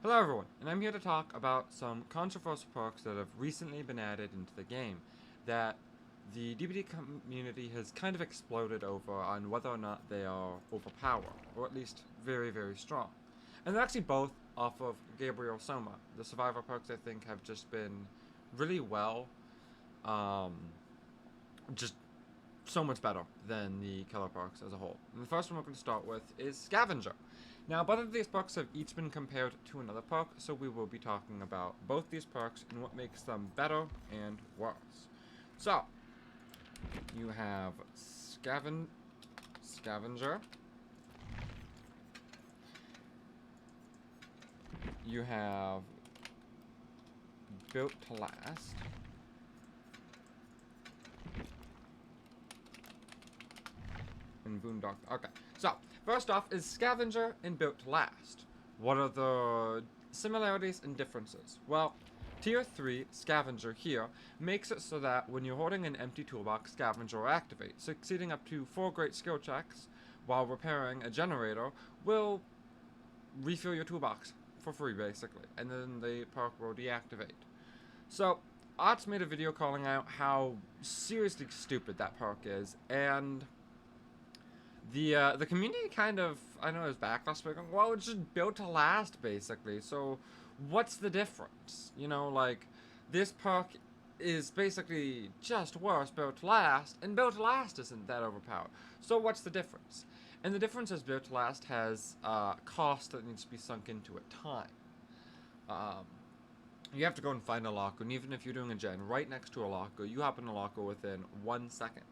Hello everyone, and I'm here to talk about some controversial perks that have recently been added into the game that the DBD community has kind of exploded over on whether or not they are overpowered, or at least very, very strong. And they're actually both off of Gabriel Soma. The survivor perks I think have just been really well, um, just so much better than the killer perks as a whole. And the first one we're going to start with is Scavenger. Now, both of these perks have each been compared to another perk, so we will be talking about both these perks and what makes them better and worse. So, you have Scavenger. You have Built to Last. And Boondock. Okay, so first off is Scavenger and Built to Last. What are the similarities and differences? Well, Tier 3 Scavenger here makes it so that when you're holding an empty toolbox, Scavenger will activate, succeeding up to 4 great skill checks while repairing a generator will refill your toolbox for free, basically, and then the perk will deactivate. So, Arts made a video calling out how seriously stupid that perk is, and the community kind of, I know, is backlash, but going, well, it's just built to last, basically. So, what's the difference? You know, like, this perk is basically just worse built to last, and built to last isn't that overpowered. So, what's the difference? And the difference is built to last has cost that needs to be sunk into it, time. Um, you have to go and find a locker, and even if you're doing a gen right next to a locker, you hop in a locker within 1 second.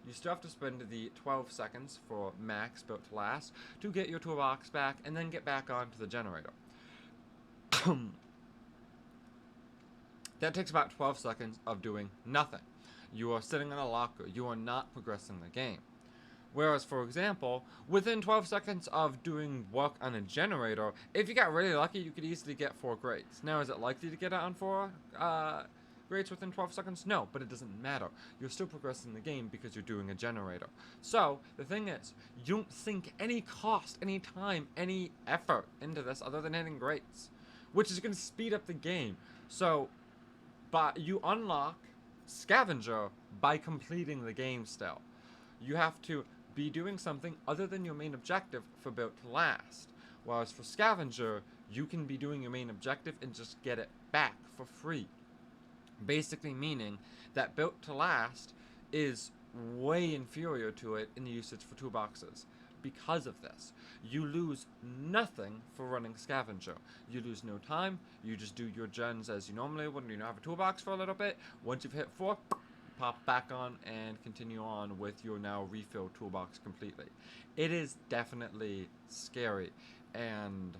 You still have to spend the 12 seconds for max built to last to get your toolbox back and then get back onto the generator. That takes about 12 seconds of doing nothing. You are sitting in a locker. You are not progressing the game. Whereas, for example, within 12 seconds of doing work on a generator, if you got really lucky, you could easily get 4 grades. Now, is it likely to get it on 4 grades within 12 seconds? No, but it doesn't matter. You're still progressing the game because you're doing a generator. So, the thing is, you don't sink any cost, any time, any effort into this other than hitting grades, which is going to speed up the game. So, but you unlock Scavenger by completing the game still. You have to be doing something other than your main objective for Built to Last. Whereas for Scavenger, you can be doing your main objective and just get it back for free. Basically meaning that Built to Last is way inferior to it in the usage for toolboxes. Because of this, you lose nothing for running Scavenger. You lose no time, you just do your gens as you normally would when you have a toolbox for a little bit. Once you've hit 4, pop back on and continue on with your now refilled toolbox completely. It is definitely scary, and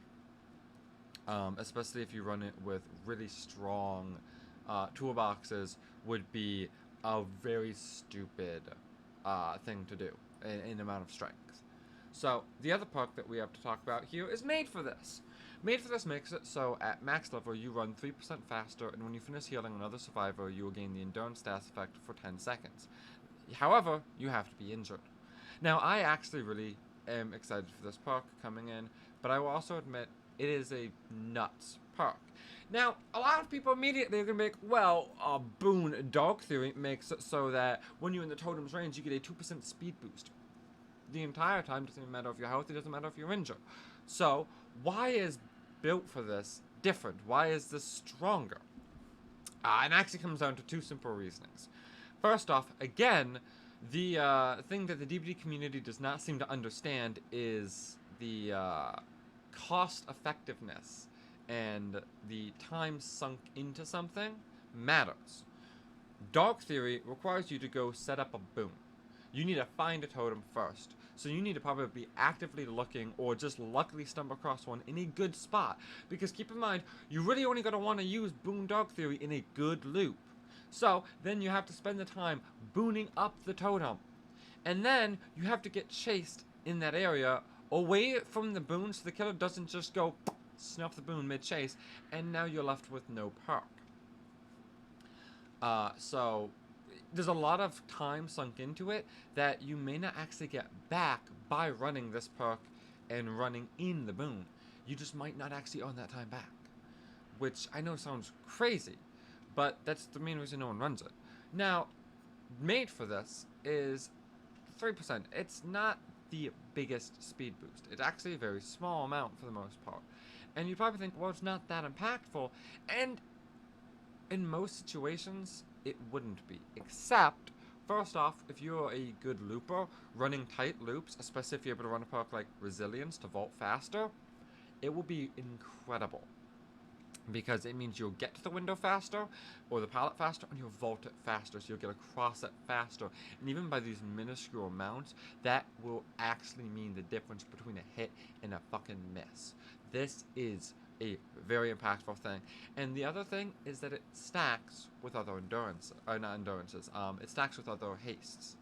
especially if you run it with really strong toolboxes, would be a very stupid thing to do in amount of strength. So the other perk that we have to talk about here is Made for This. Made for This makes it so at max level you run 3% faster, and when you finish healing another survivor, you will gain the Endurance Stats effect for 10 seconds. However, you have to be injured. Now, I actually really am excited for this perk coming in, but I will also admit it is a nuts perk. Now, a lot of people immediately are going to make, well, Boon Dog Theory makes it so that when you're in the totem's range, you get a 2% speed boost. The entire time, doesn't even matter if you're healthy, doesn't matter if you're injured. So, why is Built for This different? Why is this stronger? And it actually comes down to 2 simple reasonings. First off, again, the thing that the DBD community does not seem to understand is the cost effectiveness and the time sunk into something matters. Dog Theory requires you to go set up a boon. You need to find a totem first. So you need to probably be actively looking or just luckily stumble across one in a good spot. Because keep in mind, you really only going to want to use Boon Dog Theory in a good loop. So then you have to spend the time booning up the totem. And then you have to get chased in that area away from the boon so the killer doesn't just go snuff the boon mid-chase, and now you're left with no perk. So there's a lot of time sunk into it that you may not actually get back by running this perk and running in the boon. you just might not actually earn that time back. Which I know sounds crazy, but that's the main reason no one runs it. Now, made for this is 3%. It's not the biggest speed boost. It's actually a very small amount for the most part. And you probably think, well, it's not that impactful. And in most situations, it wouldn't be. Except, first off, if you're a good looper, running tight loops, especially if you're able to run a perk like Resilience to vault faster, it will be incredible. Because it means you'll get to the window faster, or the pallet faster, and you'll vault it faster, so you'll get across it faster. And even by these minuscule amounts, that will actually mean the difference between a hit and a fucking miss. This is a very impactful thing. And the other thing is that it stacks with other endurance, or not endurances, it stacks with other hastes.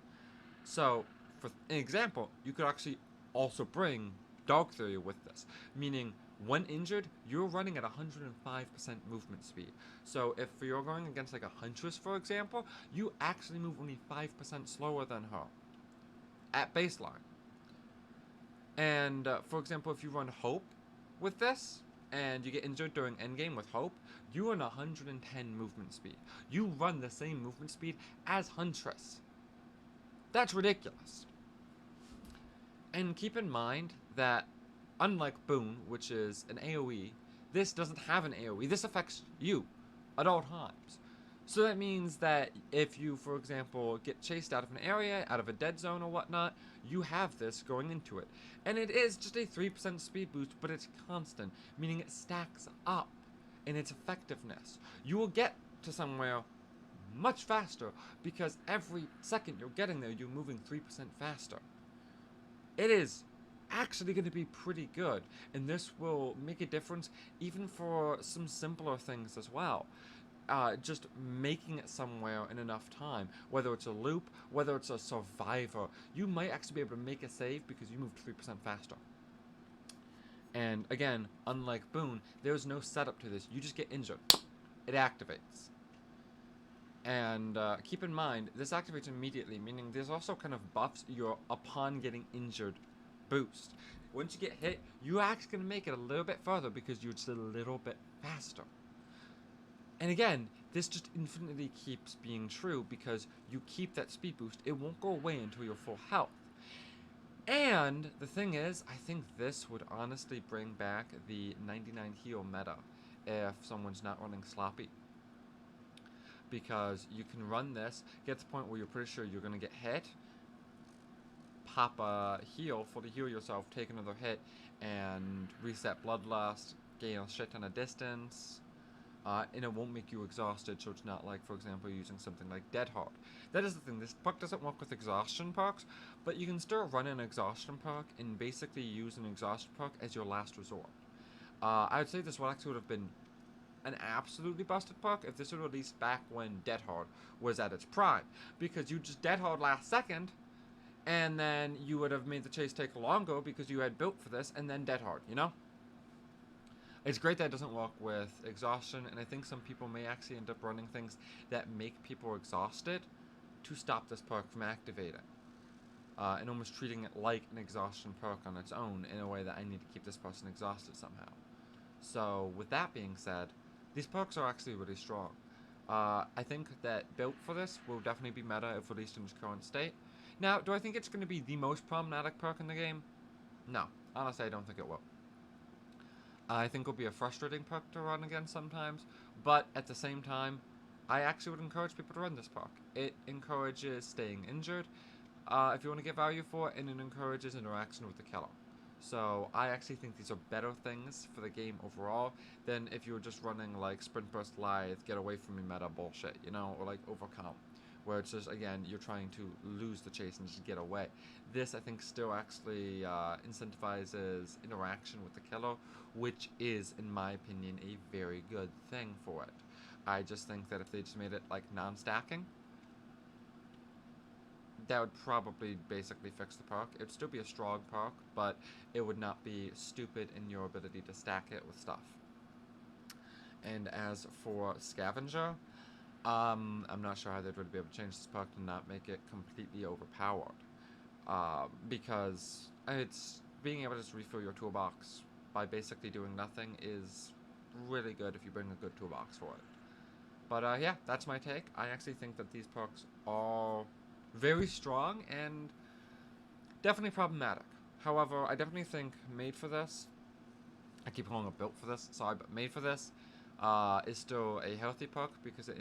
So, for an example, you could actually also bring Dog Theory with this, meaning when injured, you're running at 105% movement speed. So if you're going against like a Huntress, for example, you actually move only 5% slower than her at baseline. And for example, if you run Hope with this, and you get injured during endgame with Hope, you run 110 movement speed. You run the same movement speed as Huntress. That's ridiculous. And keep in mind that unlike Boon, which is an AoE, this doesn't have an AoE. This affects you at all times. So that means that if you, for example, get chased out of an area, out of a dead zone or whatnot, you have this going into it. And it is just a 3% speed boost, but it's constant, meaning it stacks up in its effectiveness. You will get to somewhere much faster because every second you're getting there, you're moving 3% faster. It is actually going to be pretty good, and this will make a difference even for some simpler things as well. Just making it somewhere in enough time, whether it's a loop, whether it's a survivor, you might actually be able to make a save because you moved 3% faster. And again, unlike Boon, there's no setup to this. You just get injured. It activates. And keep in mind, this activates immediately, meaning there's also kind of buffs your upon getting injured boost. Once you get hit, you're actually going to make it a little bit further because you're just a little bit faster. And again, this just infinitely keeps being true because you keep that speed boost. It won't go away until you're full health. And the thing is, I think this would honestly bring back the 99 heal meta if someone's not running sloppy. Because you can run this, get to the point where you're pretty sure you're going to get hit, pop a heal, fully heal yourself, take another hit, and reset Bloodlust, gain a shit ton of distance, and it won't make you exhausted, so it's not like, for example, using something like Dead Hard. That is the thing, this perk doesn't work with exhaustion perks, but you can still run an exhaustion perk and basically use an exhaustion perk as your last resort. I would say this one actually would have been an absolutely busted perk if this was released back when Dead Hard was at its prime, because you just Dead Hard last second, and then you would have made the chase take longer because you had built for this, and then Dead Hard, you know? It's great that it doesn't work with exhaustion, and I think some people may actually end up running things that make people exhausted to stop this perk from activating. And almost treating it like an exhaustion perk on its own in a way that I need to keep this person exhausted somehow. So, with that being said, these perks are actually really strong. I think that built for this will definitely be meta if released in its current state. Now, do I think it's going to be the most problematic perk in the game? No. Honestly, I don't think it will. I think it'll be a frustrating perk to run against sometimes, but at the same time, I actually would encourage people to run this perk. It encourages staying injured, if you want to get value for it, and it encourages interaction with the killer. So I actually think these are better things for the game overall than if you were just running like Sprint Burst Lithe, get away from me meta bullshit, you know, or like Overcome, where it's just, again, you're trying to lose the chase and just get away. This, I think, still actually incentivizes interaction with the killer, which is, in my opinion, a very good thing for it. I just think that if they just made it like non-stacking, that would probably basically fix the perk. It would still be a strong perk, but it would not be stupid in your ability to stack it with stuff. And as for Scavenger, I'm not sure how they'd really be able to change this perk to not make it completely overpowered. Because it's being able to just refill your toolbox by basically doing nothing is really good if you bring a good toolbox for it. But yeah, that's my take. I actually think that these perks are very strong and definitely problematic. However, I definitely think made for this, I keep calling it built for this, sorry, but made for this, is still a healthy perk because it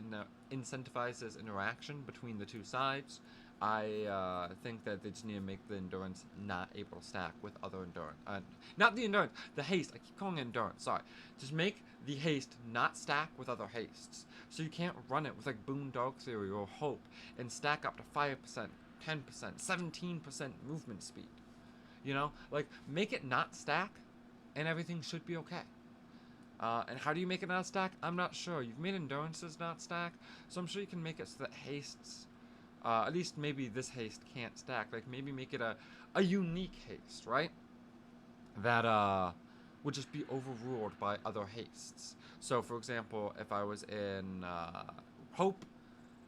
incentivizes interaction between the two sides. I think that they just need to make the endurance not able to stack with other endurance. Not the endurance, the haste. I keep calling it endurance, sorry. Just make the haste not stack with other hastes. So you can't run it with like Boon Dark Theory or Hope and stack up to 5%, 10%, 17% movement speed. You know? Like, make it not stack and everything should be okay. And how do you make it not stack? I'm not sure. You've made endurances not stack, so I'm sure you can make it so that hastes, at least maybe this haste can't stack. Like maybe make it a unique haste, right? That would just be overruled by other hastes. So for example, if I was in Hope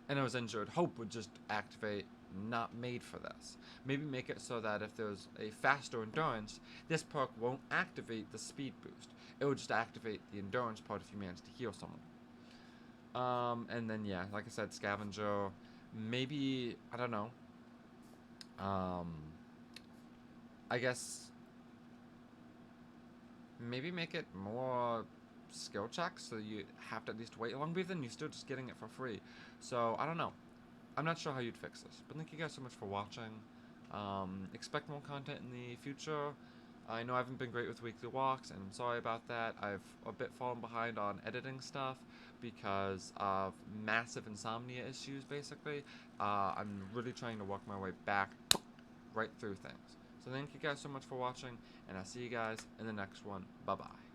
and I was injured, Hope would just activate not made for this. Maybe make it so that if there's a faster endurance, this perk won't activate the speed boost. It will just activate the endurance part if you manage to heal someone. And then yeah, like I said, Scavenger, maybe, I don't know. I guess maybe make it more skill checks so you have to at least wait longer, but then you're still just getting it for free. So I don't know. I'm not sure how you'd fix this, but thank you guys so much for watching. Expect more content in the future. I know I haven't been great with weekly walks, and I'm sorry about that. I've a bit fallen behind on editing stuff because of massive insomnia issues, basically. I'm really trying to work my way back right through things. So thank you guys so much for watching, and I'll see you guys in the next one. Bye-bye.